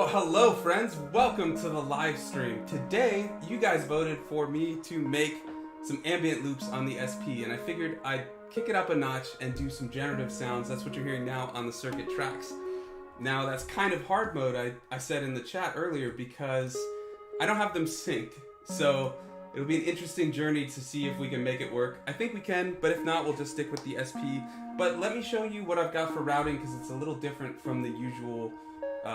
Well, hello friends, welcome to the live stream. Today, you guys voted for me to make some ambient loops on the SP, and I figured I'd kick it up a notch and do some generative sounds. That's what you're hearing now on the circuit tracks. Now, that's kind of hard mode, I said in the chat earlier, because I don't have them synced. So, it'll be an interesting journey to see if we can make it work. I think we can, but if not, we'll just stick with the SP. But let me show you what I've got for routing, because it's a little different from the usual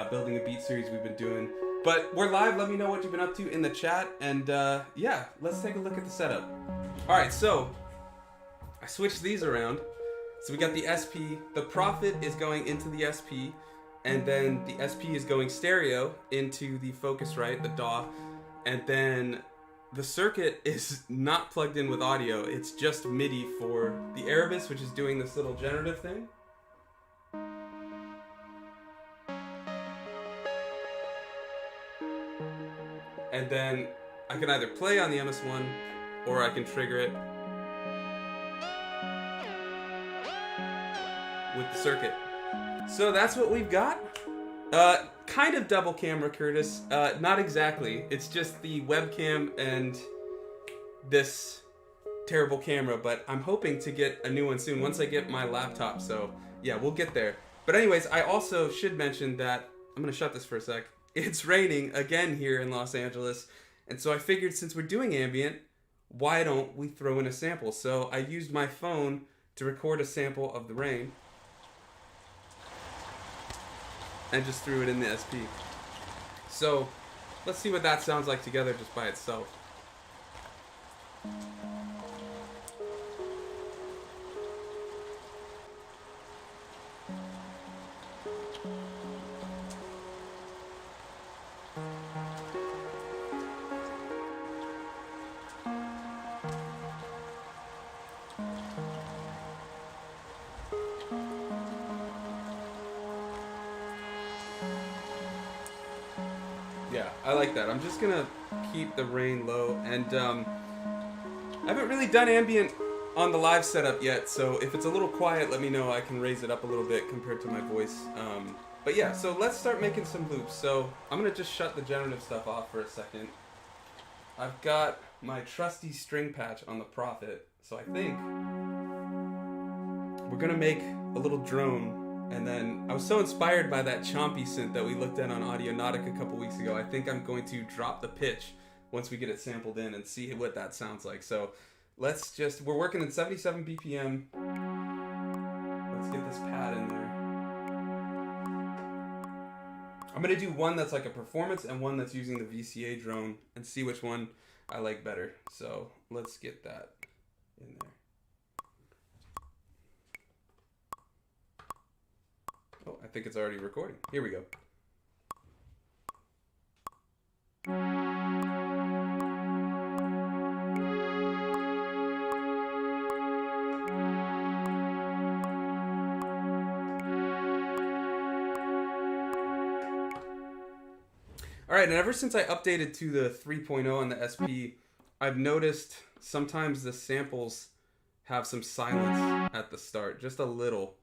building a beat series we've been doing. But we're live. Let me know what you've been up to in the chat, and yeah, let's take a look at the setup. Alright, so I switched these around. So we got the SP, the Prophet is going into the SP, and then the SP is going stereo into the Focusrite, the DAW, and then the circuit is not plugged in with audio. It's just MIDI for the Erebus, which is doing this little generative thing. And then I can either play on the MS1 or I can trigger it with the circuit. So that's what we've got. Kind of double camera, Curtis. Not exactly. It's just the webcam and this terrible camera, but I'm hoping to get a new one soon once I get my laptop. So yeah, we'll get there. But anyways, I also should mention that, I'm gonna shut this for a sec. It's raining again here in Los Angeles, and so I figured since we're doing ambient, why don't we throw in a sample? So I used my phone to record a sample of the rain and just threw it in the SP. So let's see what that sounds like together just by itself. Yeah, I like that. I'm just gonna keep the rain low, and I haven't really done ambient on the live setup yet, so if it's a little quiet, let me know. I can raise it up a little bit compared to my voice. But yeah, so let's start making some loops. So I'm gonna just shut the generative stuff off for a second. I've got my trusty string patch on the Prophet, so I think we're gonna make a little drone. And then I was so inspired by that chompy synth that we looked at on Audionautics a couple weeks ago. I think I'm going to drop the pitch once we get it sampled in and see what that sounds like. So let's just, we're working at 77 BPM. Let's get this pad in there. I'm going to do one that's like a performance and one that's using the VCA drone and see which one I like better. So let's get that in there. Oh, I think it's already recording. Here we go. Alright, and ever since I updated to the 3.0 on the SP, I've noticed sometimes the samples have some silence at the start, just a little.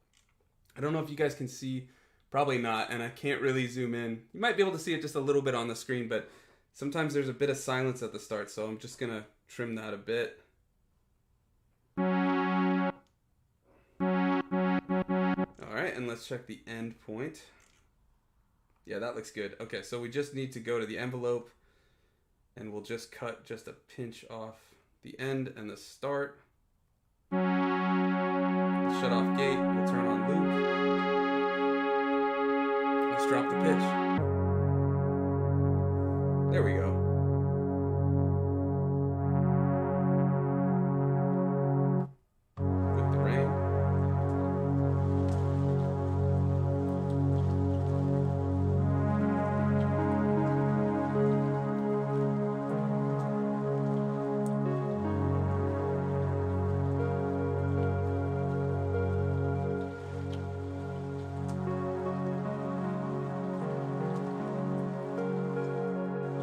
I don't know if you guys can see, probably not, and I can't really zoom in. You might be able to see it just a little bit on the screen, but sometimes there's a bit of silence at the start, so I'm just gonna trim that a bit. Alright, and let's check the end point. Yeah, that looks good. Okay, so we just need to go to the envelope, and we'll just cut just a pinch off the end and the start. Let's shut off gate, we'll turn on loop. Let's drop the pitch. There we go. With the rain.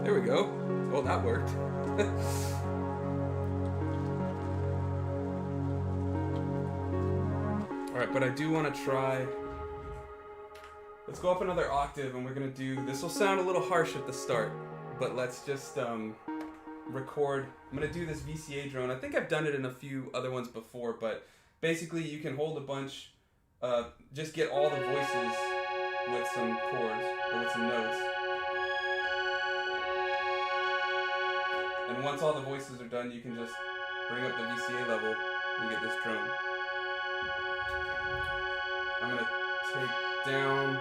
There we go. Well, that worked. Alright, but I do want to try Let's go up another octave, and we're gonna do, this will sound a little harsh at the start, but let's just record. I'm gonna do this VCA drone. I think I've done it in a few other ones before, but basically you can hold a bunch, just get all the voices with some chords, or with some notes. And once all the voices are done, you can just bring up the VCA level and get this drone. I'm gonna take down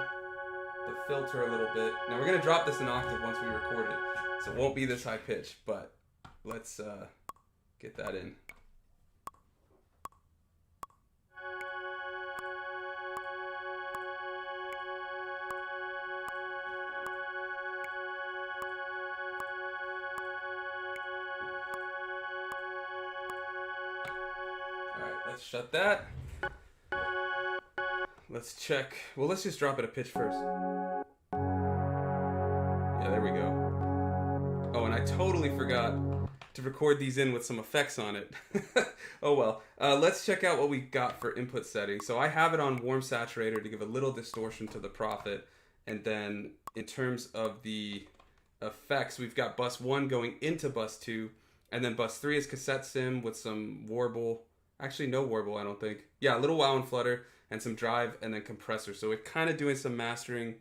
the filter a little bit. Now we're gonna drop this an octave once we record it, so it won't be this high pitch, but let's get that in. Alright, let's shut that. Let's check. Well, let's just drop it a pitch first. Yeah, there we go. Oh, and I totally forgot to record these in with some effects on it. Oh well. Let's check out what we got for input settings. So I have it on warm saturator to give a little distortion to the Prophet. And then in terms of the effects, we've got bus 1 going into bus 2. And then bus 3 is cassette sim with some warble. Actually, no warble, I don't think. Yeah, a little wow and flutter. And some drive, and then compressor. So we're kind of doing some mastering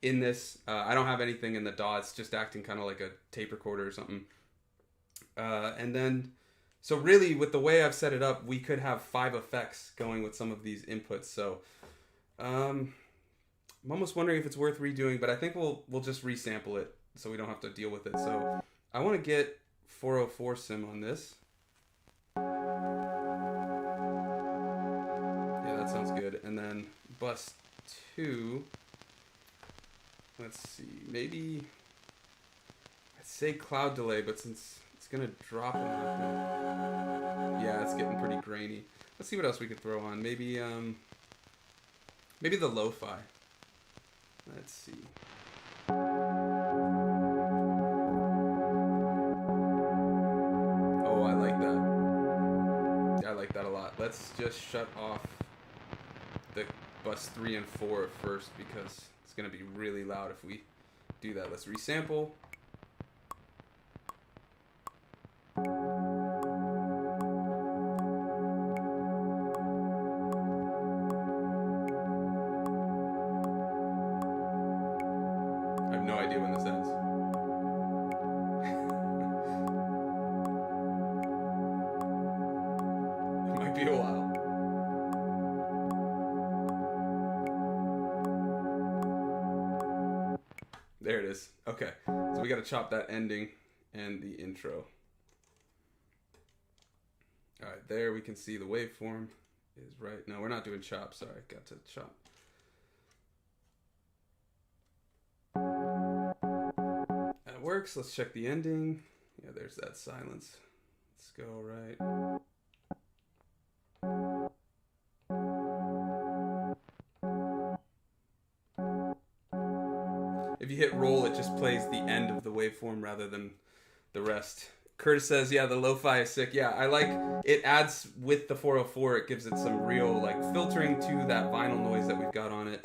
in this. I don't have anything in the DAW. It's just acting kind of like a tape recorder or something. And then, so really, with the way I've set it up, we could have 5 effects going with some of these inputs. So I'm almost wondering if it's worth redoing, but I think we'll just resample it so we don't have to deal with it. So I want to get 404 sim on this. Sounds good. And then bus 2, let's see, maybe I'd say cloud delay, but since it's gonna drop in yeah, it's getting pretty grainy. Let's see what else we could throw on. Maybe maybe the lo-fi. Let's see. Oh, I like that. Yeah, I like that a lot. Let's just shut off the bus 3 and 4 at first, because it's going to be really loud if we do that. Let's resample. I have no idea when this ends. It might be a while. There it is. Okay, so we got to chop that ending and the intro. All right, there we can see the waveform is right. No, we're not doing chop. Sorry, got to chop. That works. Let's check the ending. Yeah, there's that silence. Let's go right. If you hit roll, it just plays the end of the waveform rather than the rest. Curtis says, yeah, the lo-fi is sick. Yeah, I like it. Adds with the 404, it gives it some real like filtering to that vinyl noise that we've got on it.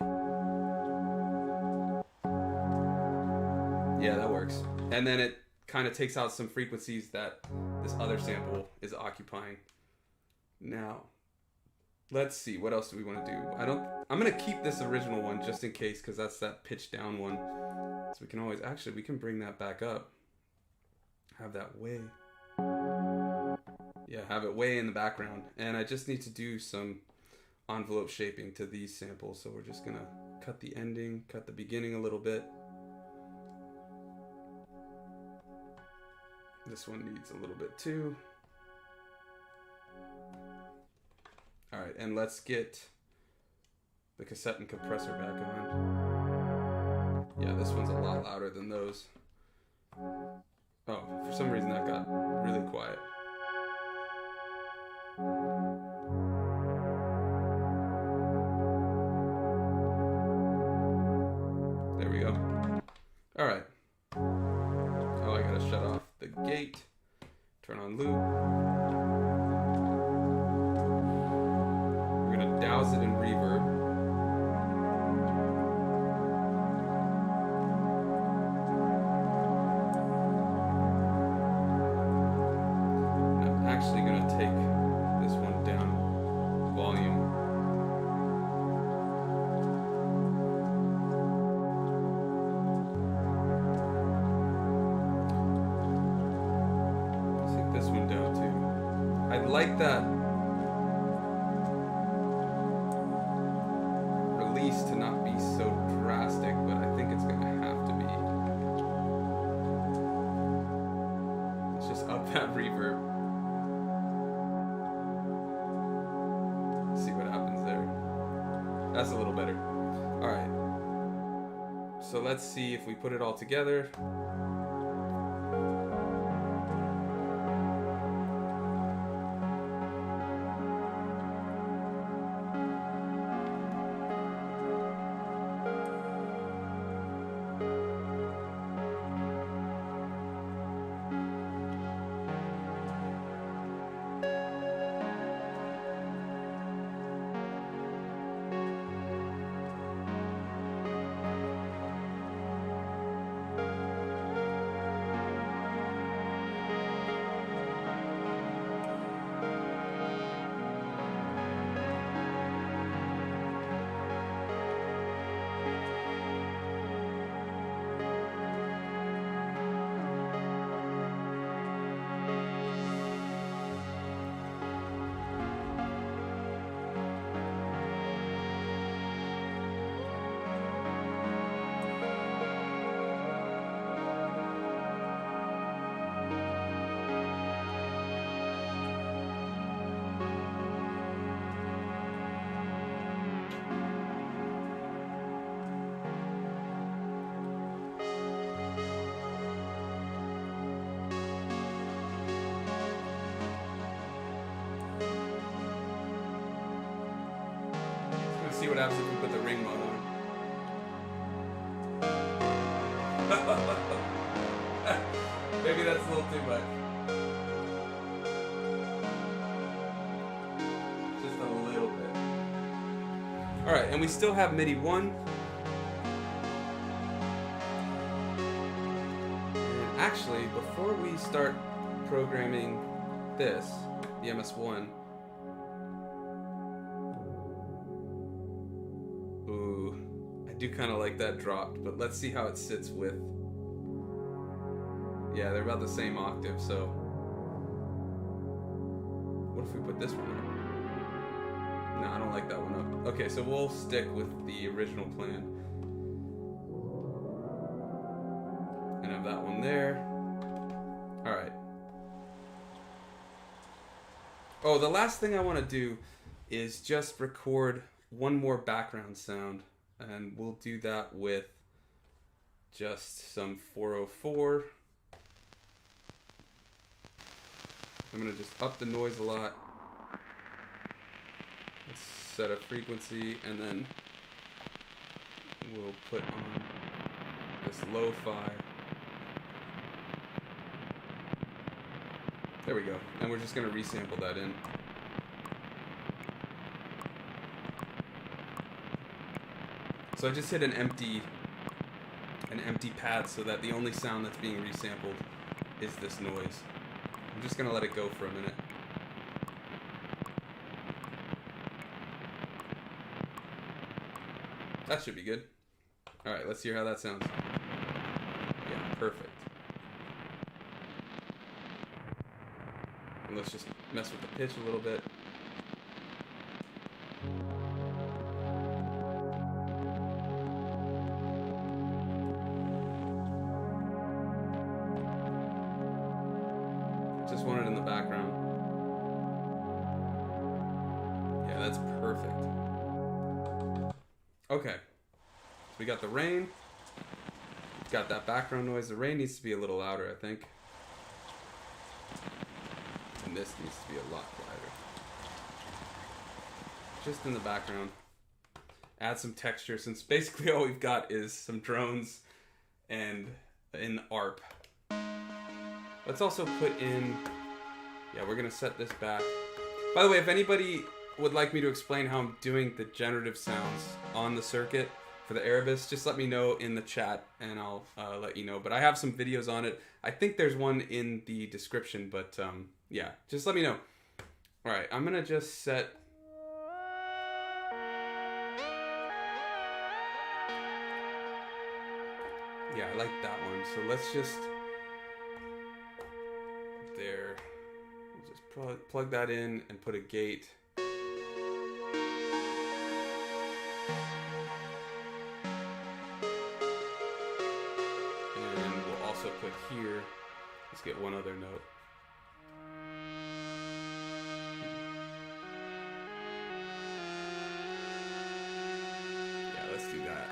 Yeah, that works. And then it kind of takes out some frequencies that this other sample is occupying. Now, let's see, what else do we want to do? I'm going to keep this original one just in case, because that's that pitch down one. So we can always, actually, we can bring that back up. Have that way. Yeah, have it way in the background. And I just need to do some envelope shaping to these samples. So we're just going to cut the ending, cut the beginning a little bit. This one needs a little bit too. All right, and let's get the cassette and compressor back on. Yeah, this one's a lot louder than those. Oh, for some reason that got really quiet. There we go. All right. Oh, I gotta shut off the gate. Turn on loop. We're gonna douse it in reverb. I'd like that release to not be so drastic, but I think it's gonna have to be. Let's just up that reverb. See what happens there. That's a little better. All right. So let's see if we put it all together. See what happens if we put the ring mode on. Maybe that's a little too much. Just a little bit. Alright, and we still have MIDI 1. And actually, before we start programming this, the MS1, I do kind of like that dropped, but let's see how it sits with. Yeah, they're about the same octave, so what if we put this one up? No, I don't like that one up. Okay, so we'll stick with the original plan and have that one there. Alright. Oh, the last thing I want to do is just record one more background sound, and we'll do that with just some 404. I'm going to just up the noise a lot. Let's set a frequency, and then we'll put on this lo-fi. There we go. And we're just going to resample that in. So I just hit an empty pad so that the only sound that's being resampled is this noise. I'm just gonna let it go for a minute. That should be good. Alright, let's hear how that sounds. Yeah, perfect. And let's just mess with the pitch a little bit. Just want it in the background. Yeah, that's perfect. Okay. So we got the rain. It's got that background noise. The rain needs to be a little louder, I think. And this needs to be a lot quieter. Just in the background. Add some texture, since basically all we've got is some drones and an ARP. Let's also put in, yeah, we're gonna set this back. By the way, if anybody would like me to explain how I'm doing the generative sounds on the circuit for the Erebus, just let me know in the chat and I'll let you know. But I have some videos on it. I think there's one in the description, but yeah, just let me know. All right, I'm gonna just set. Yeah, I like that one. So let's just, there, we'll just plug that in and put a gate. And we'll also put here, let's get one other note. Yeah, let's do that.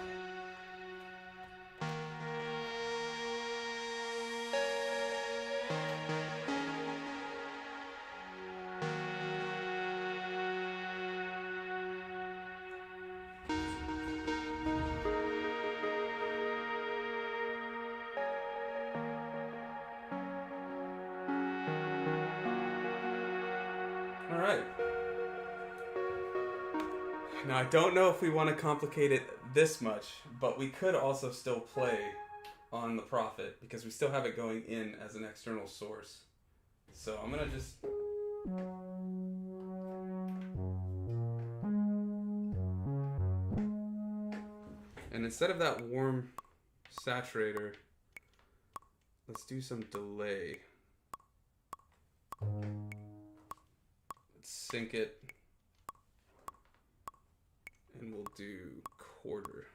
Alright. Now I don't know if we want to complicate it this much, but we could also still play on the Prophet because we still have it going in as an external source. So I'm gonna just... And instead of that warm saturator, let's do some delay. Let's sync it. And we'll do quarter.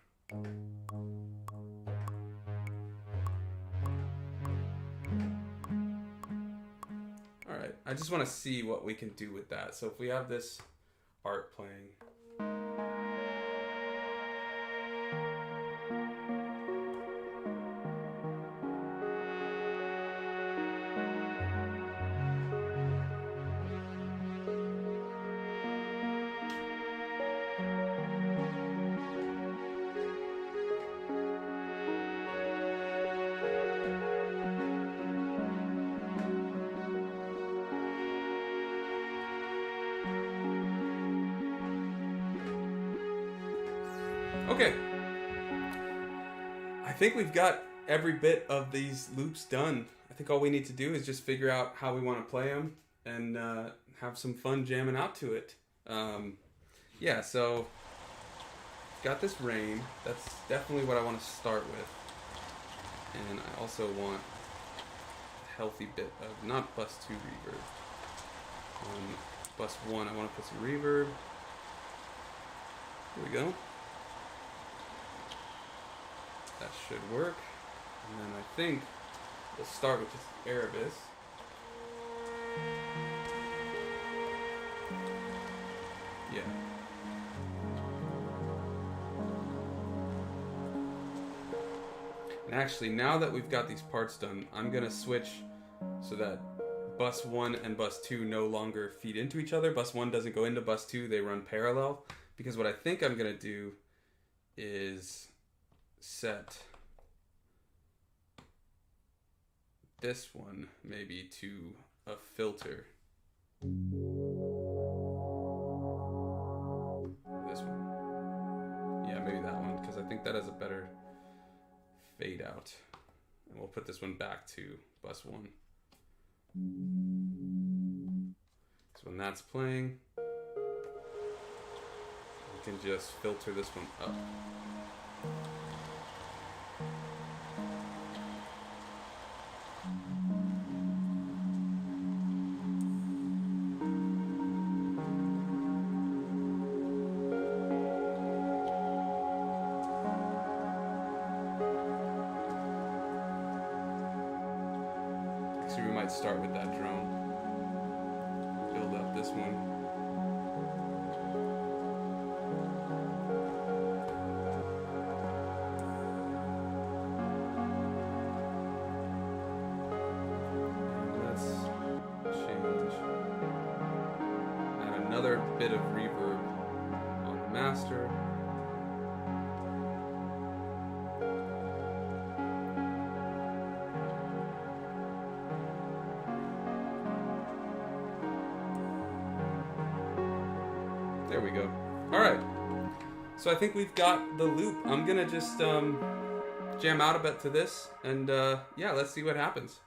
Alright, I just want to see what we can do with that. So if we have this art playing. Okay, I think we've got every bit of these loops done. I think all we need to do is just figure out how we want to play them and have some fun jamming out to it. Yeah, so got this rain. That's definitely what I want to start with. And I also want a healthy bit of, not bus 2 reverb. Bus 1, I want to put some reverb. Here we go. That should work. And then I think we'll start with just Erebus. Yeah. And actually, now that we've got these parts done, I'm gonna switch so that bus 1 and bus 2 no longer feed into each other. Bus 1 doesn't go into bus 2, they run parallel. Because what I think I'm gonna do is set this one maybe to a filter. This one. Yeah, maybe that one, because I think that has a better fade out. And we'll put this one back to bus 1. So when that's playing, we can just filter this one up. So we might start with that drone. Build up this one. And let's change. Add another bit of reverb on the master. There we go. All right. So I think we've got the loop. I'm gonna just jam out a bit to this, and yeah, let's see what happens.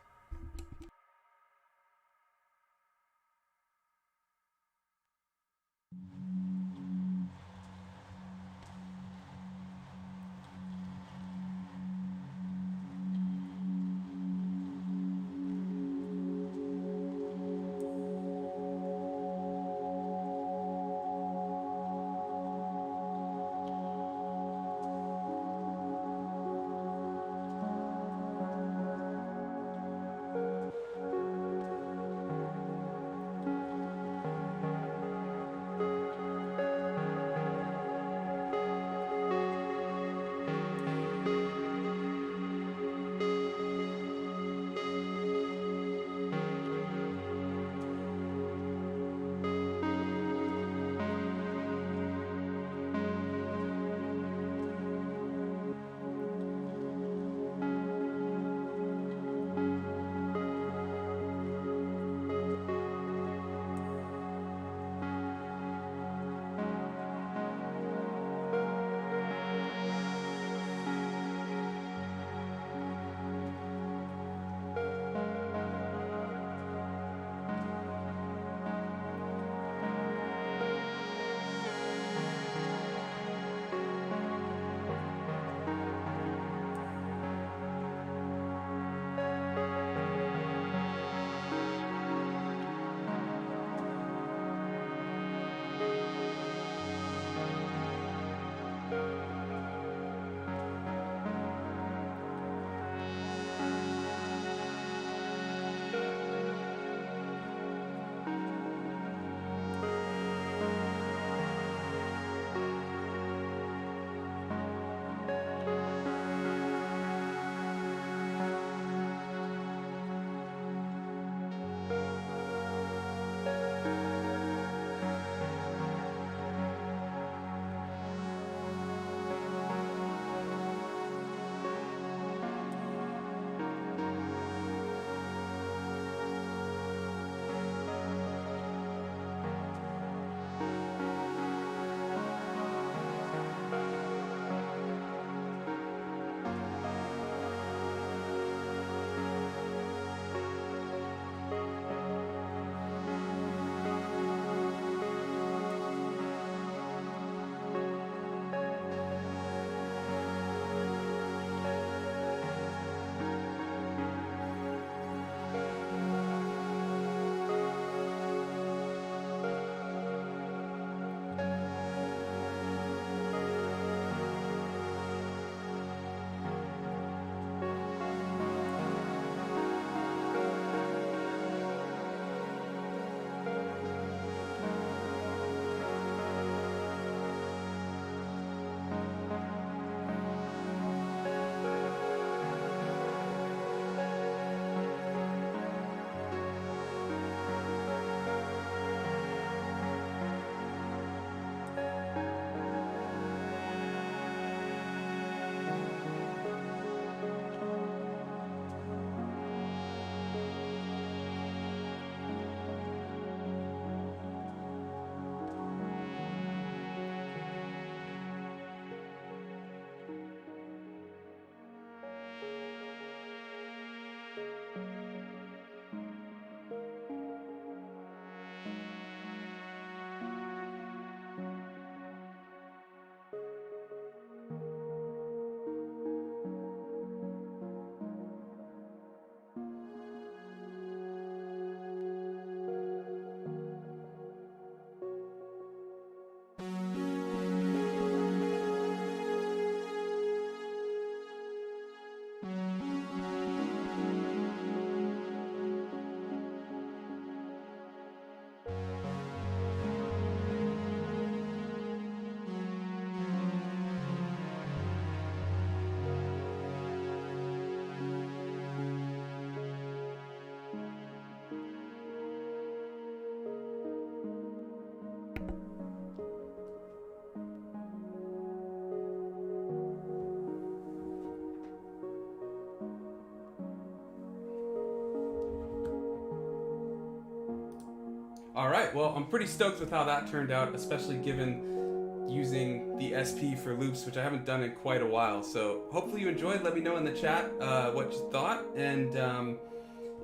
Alright, well, I'm pretty stoked with how that turned out, especially given using the SP for loops, which I haven't done in quite a while. So hopefully you enjoyed. Let me know in the chat what you thought. And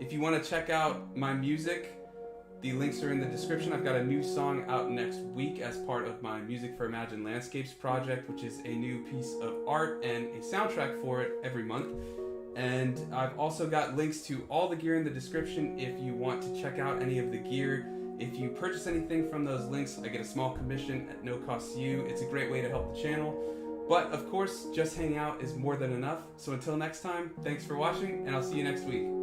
if you want to check out my music, the links are in the description. I've got a new song out next week as part of my Music for Imagined Landscapes project, which is a new piece of art and a soundtrack for it every month. And I've also got links to all the gear in the description if you want to check out any of the gear. If you purchase anything from those links, I get a small commission at no cost to you. It's a great way to help the channel. But of course, just hanging out is more than enough. So until next time, thanks for watching, and I'll see you next week.